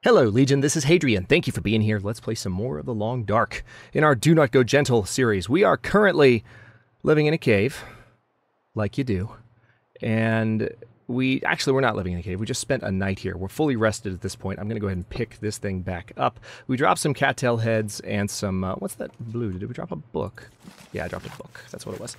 Hello, Legion. This is Hadrian. Thank you for being here. Let's play some more of The Long Dark. In our Do Not Go Gentle series, we are currently living in a cave, like you do. And we're not living in a cave. We just spent a night here. We're fully rested at this point. I'm going to go ahead and pick this thing back up. We dropped some cattail heads and some... what's that blue? Did we drop a book? Yeah, I dropped a book. That's what it was.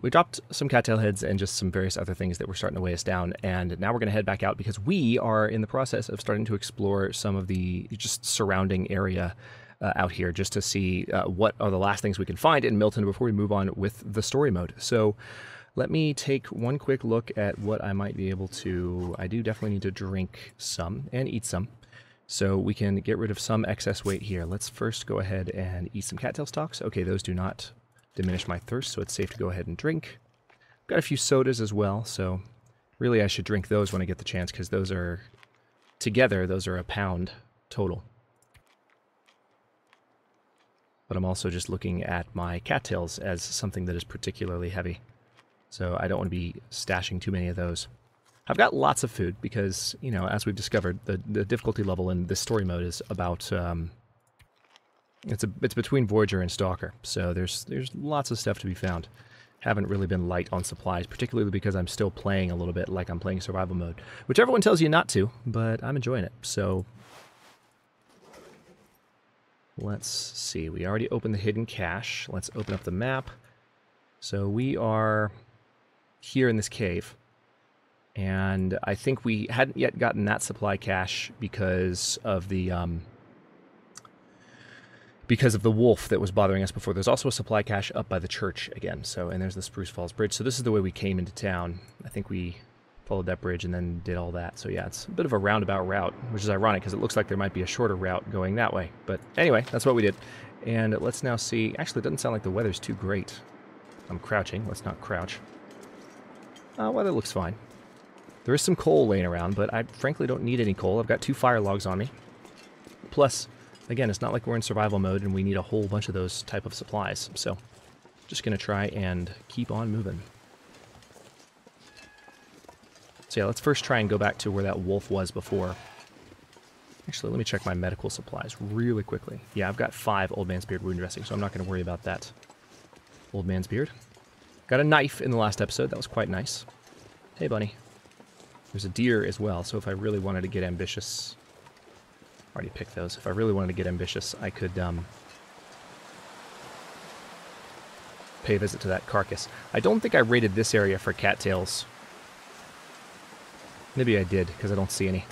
We dropped some cattail heads and just some various other things that were starting to weigh us down, and now we're going to head back out because we are in the process of starting to explore some of the just surrounding area out here just to see what are the last things we can find in Milton before we move on with the story mode. So let me take one quick look at what I might be able to... I do definitely need to drink some and eat some, so we can get rid of some excess weight here. Let's first go ahead and eat some cattail stalks. Okay, those do not diminish my thirst, so it's safe to go ahead and drink. Got a few sodas as well, so really I should drink those when I get the chance, because those are, together, those are a pound total. But I'm also just looking at my cattails as something that is particularly heavy, so I don't want to be stashing too many of those. I've got lots of food because, you know, as we've discovered, the difficulty level in this story mode is about... It's between Voyager and Stalker, so there's lots of stuff to be found. Haven't really been light on supplies, particularly because I'm still playing a little bit like I'm playing survival mode, which everyone tells you not to, but I'm enjoying it. So let's see. We already opened the hidden cache. Let's open up the map. So we are here in this cave, and I think we hadn't yet gotten that supply cache because of the wolf that was bothering us before. There's also a supply cache up by the church again. So, and there's the Spruce Falls Bridge. So this is the way we came into town. I think we followed that bridge and then did all that. So yeah, it's a bit of a roundabout route, which is ironic because it looks like there might be a shorter route going that way. But anyway, that's what we did. And let's now see. Actually, it doesn't sound like the weather's too great. I'm crouching. Let's not crouch. Weather looks fine. There is some coal laying around, but I frankly don't need any coal. I've got 2 fire logs on me. Plus... Again, it's not like we're in survival mode and we need a whole bunch of those type of supplies. So, just going to try and keep on moving. So yeah, let's first try and go back to where that wolf was before. Actually, let me check my medical supplies really quickly. Yeah, I've got 5 Old Man's Beard wound dressing, so I'm not going to worry about that. Old Man's Beard. Got a knife in the last episode. That was quite nice. Hey, bunny. There's a deer as well, so if I really wanted to get ambitious... Already picked those. If I really wanted to get ambitious, I could pay a visit to that carcass. I don't think I raided this area for cattails. Maybe I did, because I don't see any.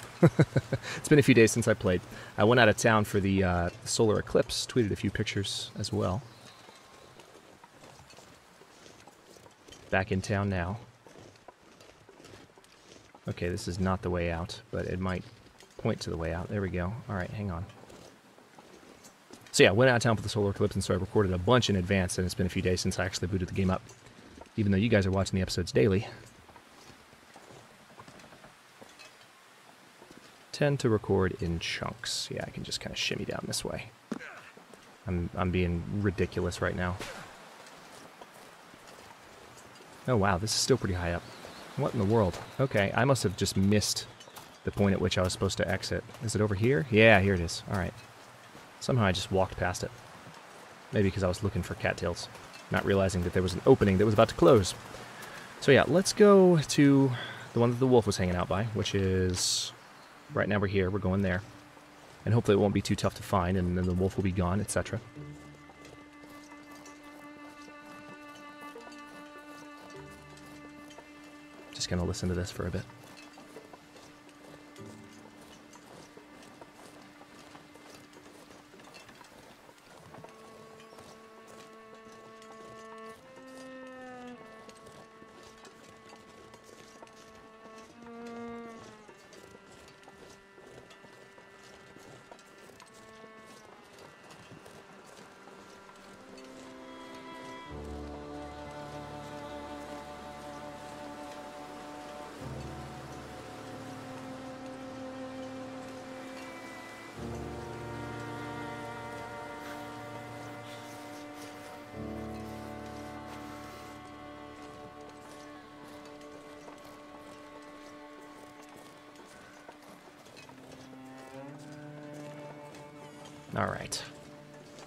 It's been a few days since I played. I went out of town for the solar eclipse, tweeted a few pictures as well. Back in town now. Okay, this is not the way out, but it might... point to the way out. There we go. Alright, hang on. So yeah, went out of town for the solar eclipse, and so I recorded a bunch in advance, and it's been a few days since I actually booted the game up. Even though you guys are watching the episodes daily. Tend to record in chunks. Yeah, I can just kind of shimmy down this way. I'm being ridiculous right now. Oh wow, this is still pretty high up. What in the world? Okay, I must have just missed... the point at which I was supposed to exit. Is it over here? Yeah, here it is. Alright. Somehow I just walked past it. Maybe because I was looking for cattails, not realizing that there was an opening that was about to close. So yeah, let's go to the one that the wolf was hanging out by, which is... right now we're here, we're going there. And hopefully it won't be too tough to find, and then the wolf will be gone, etc. Just gonna listen to this for a bit. Alright.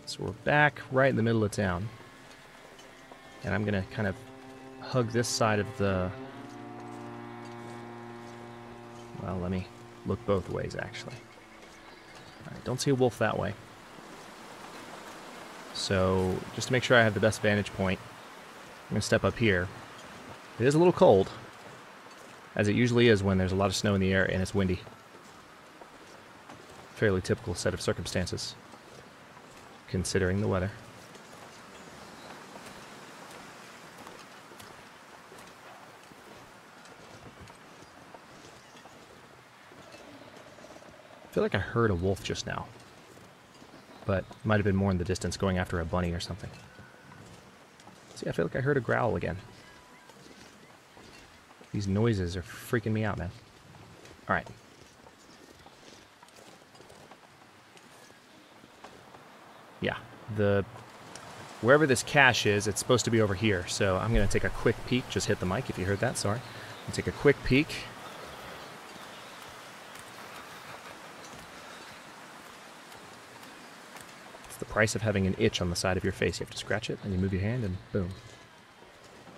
So we're back right in the middle of town. And I'm going to kind of hug this side of the... Well, let me look both ways, actually. Alright, don't see a wolf that way. So, just to make sure I have the best vantage point, I'm going to step up here. It is a little cold, as it usually is when there's a lot of snow in the air and it's windy. Fairly typical set of circumstances, considering the weather. I feel like I heard a wolf just now, but it might have been more in the distance going after a bunny or something. See, I feel like I heard a growl again. These noises are freaking me out, man. Alright. Yeah, wherever this cache is, it's supposed to be over here, so I'm going to take a quick peek. Just hit the mic if you heard that, sorry. I'll take a quick peek. It's the price of having an itch on the side of your face. You have to scratch it, and you move your hand, and boom.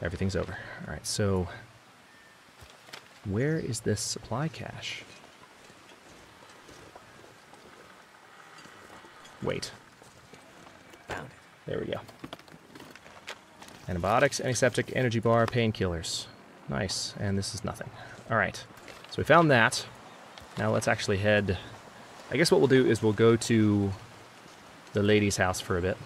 Everything's over. Alright, so... where is this supply cache? Wait. Found it. There we go. Antibiotics, antiseptic, energy bar, painkillers. Nice. And this is nothing. Alright. So we found that. Now let's actually head... I guess what we'll do is we'll go to the lady's house for a bit.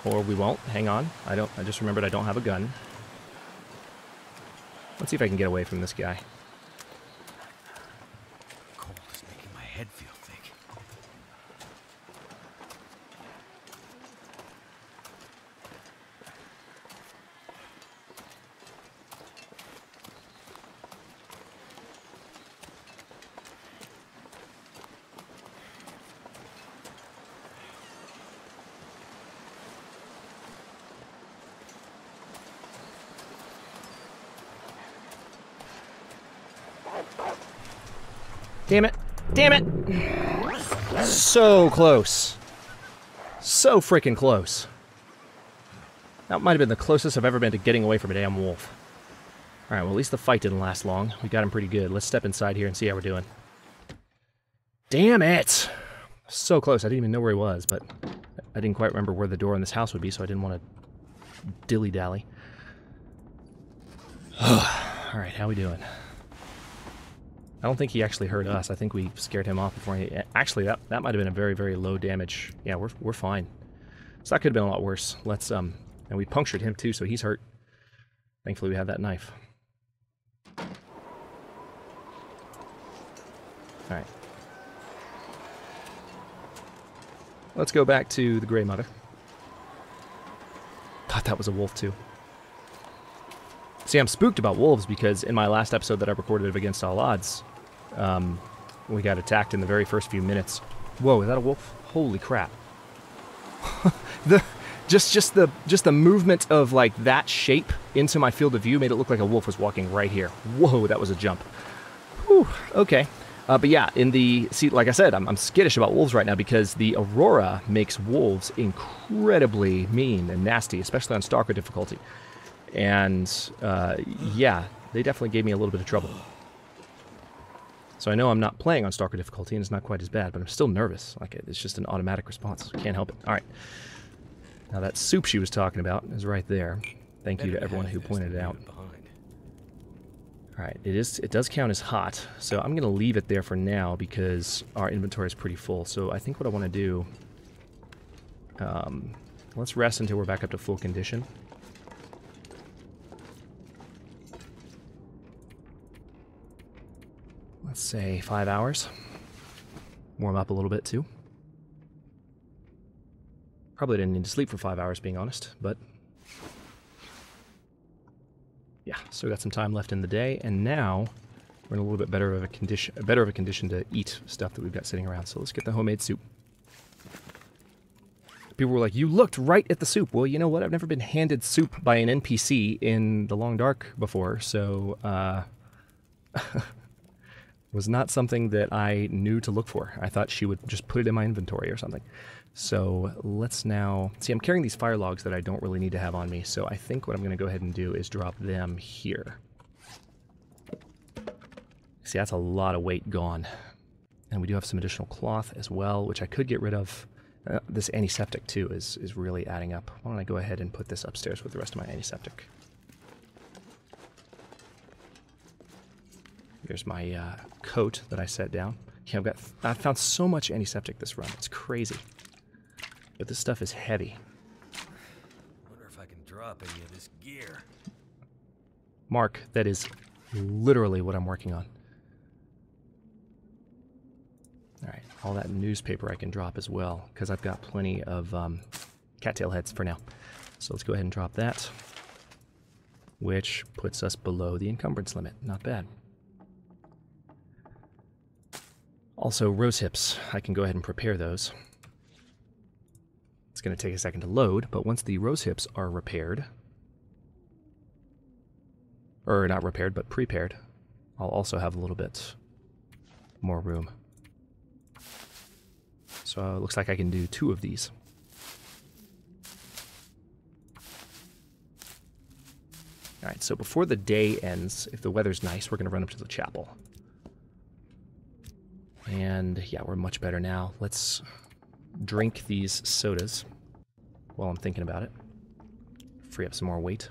Or we won't. Hang on. I just remembered I don't have a gun. Let's see if I can get away from this guy. Cold is making my head feel thick. Damn it. Damn it! So close. So freaking close. That might have been the closest I've ever been to getting away from a damn wolf. Alright, well at least the fight didn't last long. We got him pretty good. Let's step inside here and see how we're doing. Damn it! So close. I didn't even know where he was, but I didn't quite remember where the door in this house would be, so I didn't want to dilly-dally. Alright, how we doing? I don't think he actually heard us. I think we scared him off before he... Actually, that might have been a very, very low damage. Yeah, we're fine. So that could have been a lot worse. Let's, and we punctured him too, so he's hurt. Thankfully, we have that knife. Alright. Let's go back to the Grey Mother. Thought that was a wolf too. See, I'm spooked about wolves because in my last episode that I recorded of Against All Odds, we got attacked in the very first few minutes. Whoa, is that a wolf? Holy crap. Just the movement of like that shape into my field of view made it look like a wolf was walking right here. Whoa, that was a jump. Whew, okay. But yeah, see, like I said, I'm skittish about wolves right now because the Aurora makes wolves incredibly mean and nasty, especially on Stalker difficulty. And, yeah, they definitely gave me a little bit of trouble. So I know I'm not playing on Stalker difficulty, and it's not quite as bad, but I'm still nervous. Like, it's just an automatic response. Can't help it. All right. Now, that soup she was talking about is right there. Thank you to everyone who pointed it out. All right, it does count as hot, so I'm going to leave it there for now because our inventory is pretty full. So I think what I want to do, let's rest until we're back up to full condition. Let's say 5 hours. Warm up a little bit too. Probably didn't need to sleep for 5 hours, being honest, but yeah, so we got some time left in the day, and now we're in a little bit better of a condition to eat stuff that we've got sitting around. So let's get the homemade soup. People were like, "You looked right at the soup." Well, you know what? I've never been handed soup by an NPC in the Long Dark before, so Was not something that I knew to look for. I thought she would just put it in my inventory or something. So let's now... See, I'm carrying these fire logs that I don't really need to have on me, so I think what I'm going to go ahead and do is drop them here. See, that's a lot of weight gone. And we do have some additional cloth as well, which I could get rid of. This antiseptic, too, is really adding up. Why don't I go ahead and put this upstairs with the rest of my antiseptic. Here's my coat that I set down. Yeah, I've found so much antiseptic this run. It's crazy. But this stuff is heavy. Wonder if I can drop any of this gear. Mark, that is literally what I'm working on. Alright, all that newspaper I can drop as well, because I've got plenty of cattail heads for now. So let's go ahead and drop that, which puts us below the encumbrance limit. Not bad. Also, rose hips. I can go ahead and prepare those. It's going to take a second to load, but once the rose hips are repaired, or not repaired, but prepared, I'll also have a little bit more room. So it looks like I can do 2 of these. Alright, so before the day ends, if the weather's nice, we're going to run up to the chapel. And yeah, we're much better now. Let's drink these sodas while I'm thinking about it. Free up some more weight.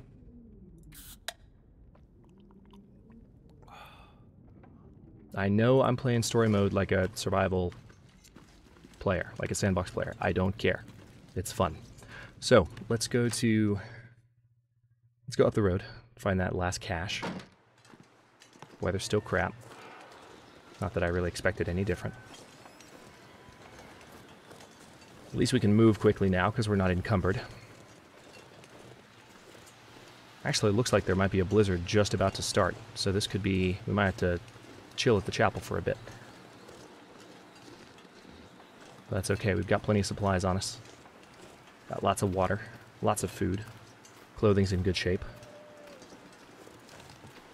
I know I'm playing story mode like a survival player, like a sandbox player. I don't care. It's fun. So let's go up the road, find that last cache. Weather's still crap. Not that I really expected any different. At least we can move quickly now because we're not encumbered. Actually, it looks like there might be a blizzard just about to start, so this could be... we might have to chill at the chapel for a bit. But that's okay, we've got plenty of supplies on us. Got lots of water, lots of food. Clothing's in good shape.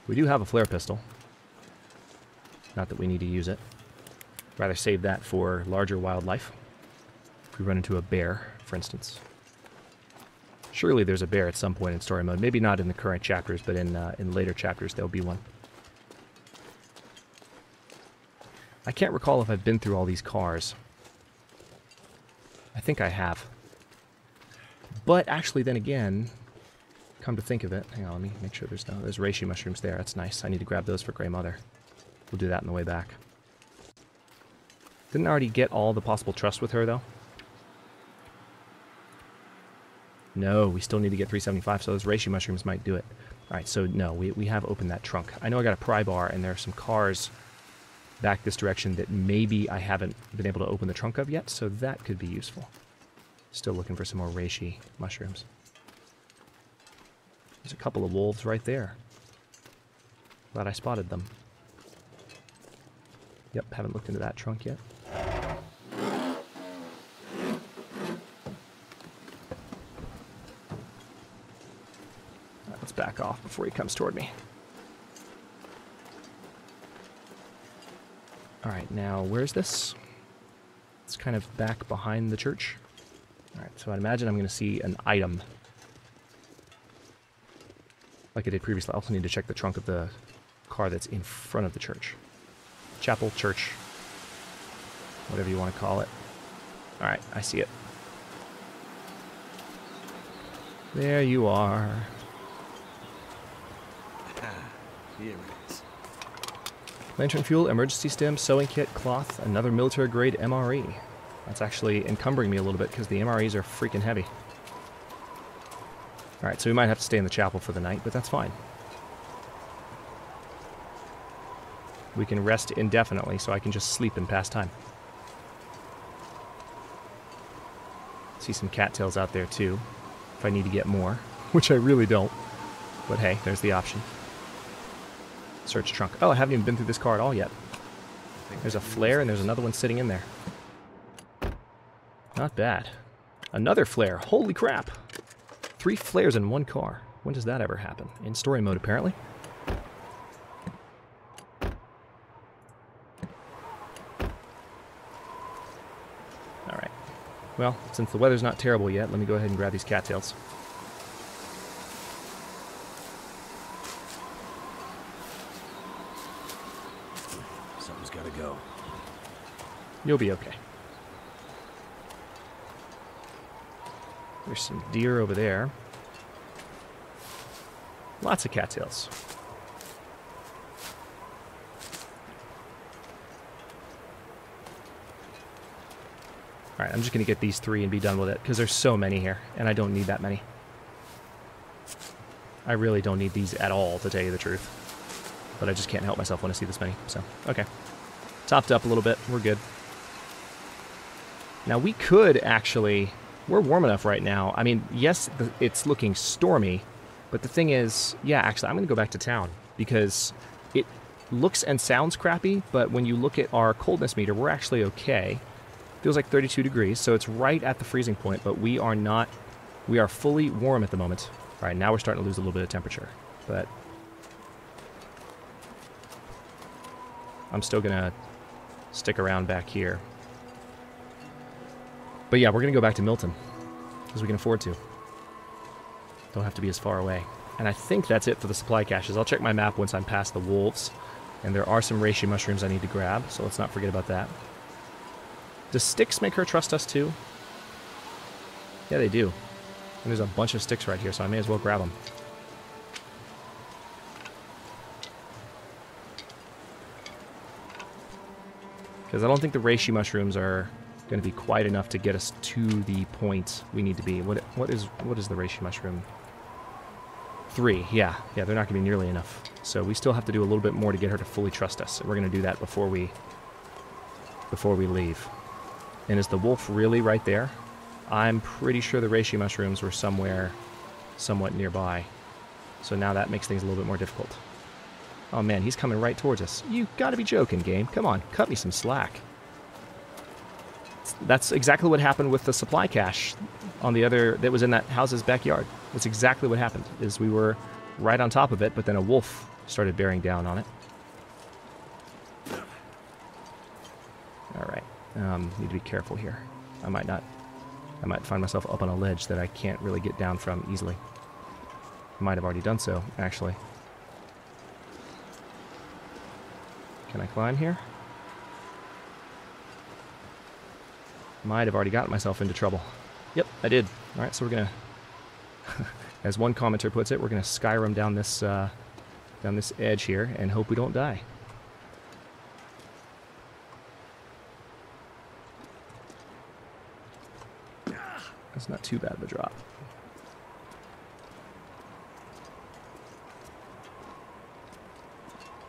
We do have a flare pistol. Not that we need to use it. Rather save that for larger wildlife. If we run into a bear, for instance. Surely there's a bear at some point in story mode. Maybe not in the current chapters, but in later chapters there'll be one. I can't recall if I've been through all these cars. I think I have. But actually, then again, come to think of it, hang on, let me make sure there's reishi mushrooms there. That's nice. I need to grab those for Grey Mother. We'll do that on the way back. Didn't I already get all the possible trust with her, though? No, we still need to get 375, so those reishi mushrooms might do it. Alright, so no, we have opened that trunk. I know I got a pry bar, and there are some cars back this direction that maybe I haven't been able to open the trunk of yet, so that could be useful. Still looking for some more reishi mushrooms. There's a couple of wolves right there. Glad I spotted them. Yep, haven't looked into that trunk yet. Let's back off before he comes toward me. Alright, now where's this? It's kind of back behind the church. Alright, so I'd imagine I'm going to see an item. Like I did previously. I also need to check the trunk of the car that's in front of the church. Chapel, church, whatever you want to call it. Alright, I see it. There you are. Here it is. Lantern fuel, emergency stem, sewing kit, cloth, another military grade MRE. That's actually encumbering me a little bit because the MREs are freaking heavy. Alright, so we might have to stay in the chapel for the night, but that's fine. We can rest indefinitely, so I can just sleep and pass time. See some cattails out there too, if I need to get more, which I really don't. But hey, there's the option. Search trunk. Oh, I haven't even been through this car at all yet. There's a flare and there's another one sitting in there. Not bad. Another flare. Holy crap. 3 flares in one car. When does that ever happen? In story mode, apparently. Well, since the weather's not terrible yet, let me go ahead and grab these cattails. Something's gotta go. You'll be okay. There's some deer over there. Lots of cattails. Alright, I'm just going to get these 3 and be done with it, because there's so many here, and I don't need that many. I really don't need these at all, to tell you the truth. But I just can't help myself when I see this many, so, okay. Topped up a little bit, we're good. Now we could actually... We're warm enough right now. I mean, yes, it's looking stormy, but the thing is, yeah, actually, I'm going to go back to town, because it looks and sounds crappy, but when you look at our coldness meter, we're actually okay. Feels like 32 degrees, so it's right at the freezing point, but we are not, we are fully warm at the moment. All right, now we're starting to lose a little bit of temperature, but I'm still gonna stick around back here. But yeah, we're gonna go back to Milton, because we can afford to. Don't have to be as far away. And I think that's it for the supply caches. I'll check my map once I'm past the wolves, and there are some reishi mushrooms I need to grab, so let's not forget about that. Does sticks make her trust us too? Yeah, they do. And there's a bunch of sticks right here, so I may as well grab them. Because I don't think the reishi mushrooms are going to be quite enough to get us to the point we need to be. What is the reishi mushroom? 3, yeah. Yeah, they're not going to be nearly enough. So we still have to do a little bit more to get her to fully trust us. And we're going to do that before we leave. And is the wolf really right there? I'm pretty sure the reishi mushrooms were somewhere somewhat nearby. So now that makes things a little bit more difficult. Oh man, he's coming right towards us. You gotta be joking, game. Come on, cut me some slack. That's exactly what happened with the supply cache on the other, that was in that house's backyard. That's exactly what happened, is we were right on top of it, but then a wolf started bearing down on it. Alright. Need to be careful here. I might find myself up on a ledge that I can't really get down from easily. I might have already done so, actually. Can I climb here? Might have already gotten myself into trouble. Yep, I did. Alright, so we're gonna, as one commenter puts it, we're gonna Skyrim down this edge here and hope we don't die. That's not too bad of a drop.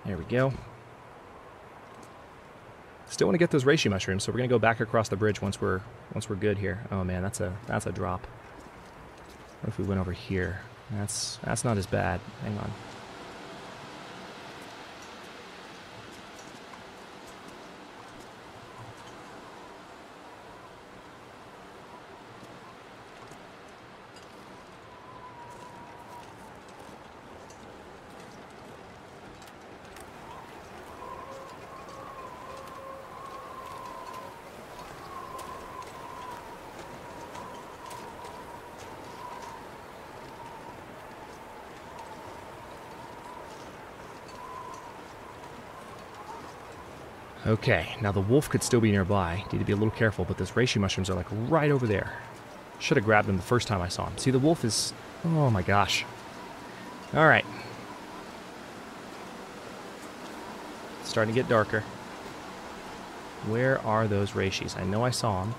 There we go. Still want to get those reishi mushrooms, so we're gonna go back across the bridge once we're good here. Oh man, that's a drop. What if we went over here? That's not as bad. Hang on. Okay, now the wolf could still be nearby. Need to be a little careful, but those reishi mushrooms are like right over there. Should have grabbed them the first time I saw him. See, the wolf is... Oh my gosh. Alright. It's starting to get darker. Where are those reishis? I know I saw them.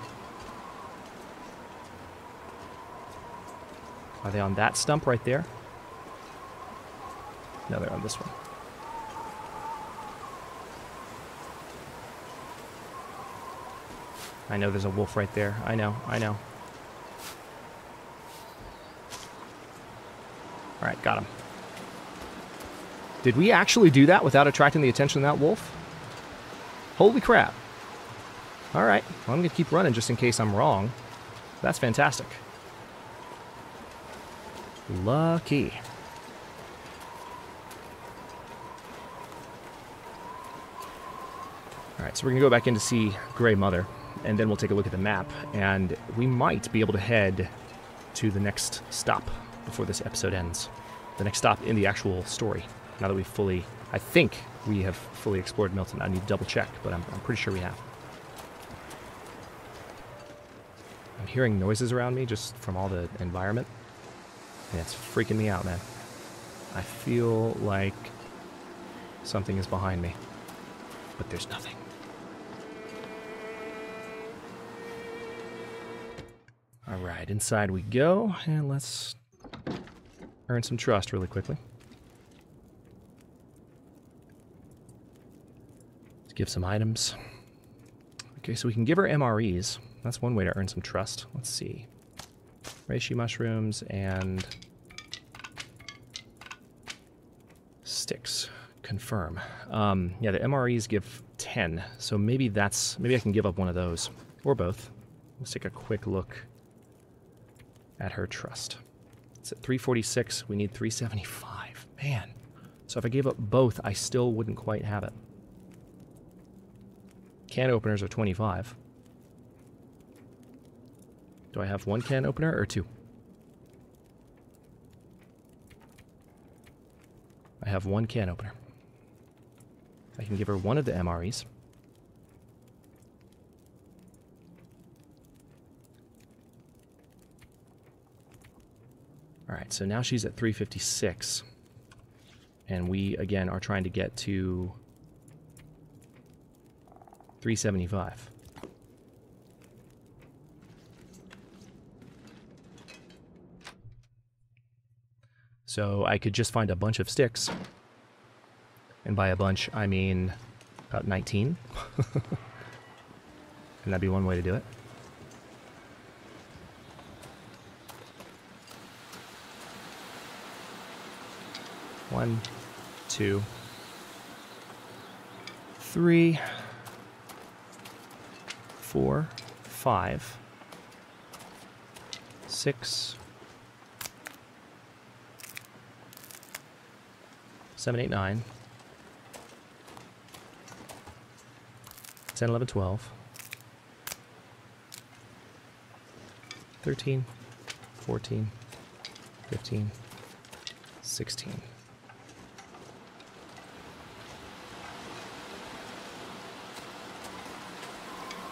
Are they on that stump right there? No, they're on this one. I know there's a wolf right there. I know. Alright, got him. Did we actually do that without attracting the attention of that wolf? Holy crap. Alright, well, I'm going to keep running just in case I'm wrong. That's fantastic. Lucky. Alright, so we're going to go back in to see Grey Mother. and then we'll take a look at the map, and we might be able to head to the next stop before this episode ends. The next stop in the actual story. Now that we've fully, I think we have fully explored Milton. I need to double check, but I'm pretty sure we have. I'm hearing noises around me just from all the environment, and it's freaking me out, man. I feel like something is behind me, but there's nothing. Alright, inside we go, and let's earn some trust really quickly. Let's give some items. Okay, so we can give her MREs. That's one way to earn some trust. Let's see. Reishi Mushrooms and sticks. Confirm. Yeah, the MREs give 10, so maybe I can give up one of those, or both. Let's take a quick look at her trust. It's at 346, we need 375. Man, so if I gave up both, I still wouldn't quite have it. Can openers are 25. Do I have one can opener or two? I have one can opener. I can give her one of the MREs. Alright, so now she's at 356. And we, again, are trying to get to 375. So I could just find a bunch of sticks. And by a bunch, I mean about 19. And that'd be one way to do it. One, two, three, 4, 5, 6, 7, 8, 9, 10, 11, 12, 13, 14, 15, 16.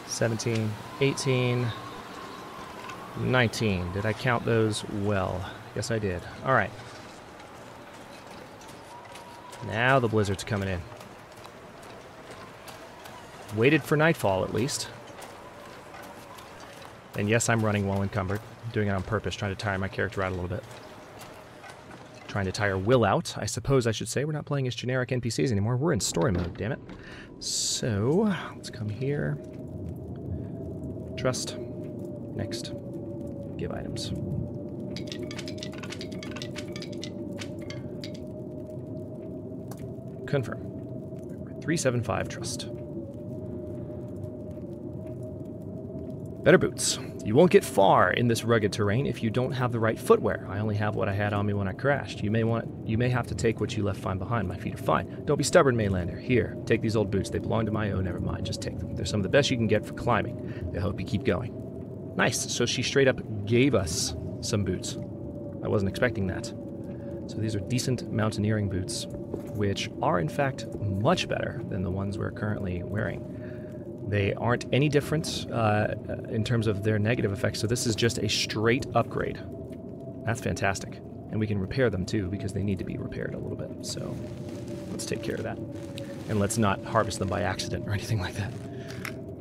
17, 18, 19. Did I count those well? Yes, I did. All right. Now the blizzard's coming in. Waited for nightfall, at least. And yes, I'm running while encumbered. I'm doing it on purpose, trying to tire my character out a little bit. Trying to tire Will out, I suppose I should say. We're not playing as generic NPCs anymore. We're in story mode, damn it. So, let's come here. Trust. Next. Give items. Confirm. 375 trust. Better boots. You won't get far in this rugged terrain if you don't have the right footwear. I only have what I had on me when I crashed. You may have to take what you left fine behind. My feet are fine. Don't be stubborn, Mainlander. Here, take these old boots. They belong to my own. Never mind. Just take them. They're some of the best you can get for climbing. They help you keep going. Nice. So she straight up gave us some boots. I wasn't expecting that. So these are decent mountaineering boots, which are in fact much better than the ones we're currently wearing. They aren't any different in terms of their negative effects, so this is just a straight upgrade. That's fantastic. And we can repair them too, because they need to be repaired a little bit. So let's take care of that. And let's not harvest them by accident or anything like that.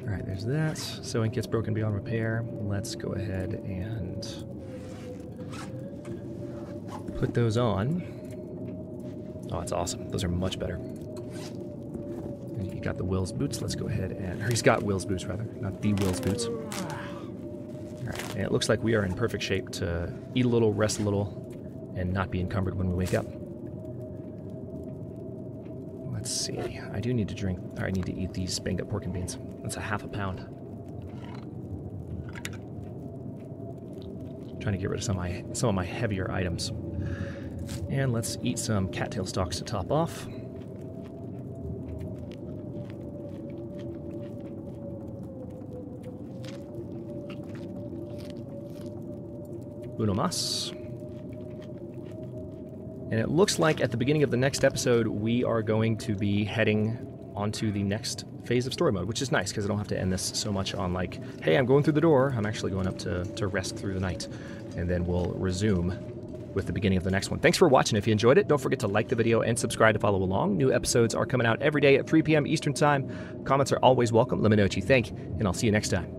All right, there's that. Sewing kit's broken beyond repair. Let's go ahead and put those on. Oh, that's awesome. Those are much better. And you got the Will's boots. Let's go ahead and... Or he's got Will's boots, rather. Not the Will's boots. All right, and it looks like we are in perfect shape to eat a little, rest a little, and not be encumbered when we wake up. Let's see. I do need to drink... Or I need to eat these banged up pork and beans. That's a half a pound. Trying to get rid of some of my heavier items. And let's eat some cattail stalks to top off. Uno mas. And it looks like at the beginning of the next episode, we are going to be heading onto the next phase of story mode, which is nice because I don't have to end this so much on like, hey, I'm going through the door. I'm actually going up to rest through the night. And then we'll resume with the beginning of the next one. Thanks for watching. If you enjoyed it, don't forget to like the video and subscribe to follow along. New episodes are coming out every day at 3 p.m. Eastern Time. Comments are always welcome. Let me know what you think, and I'll see you next time.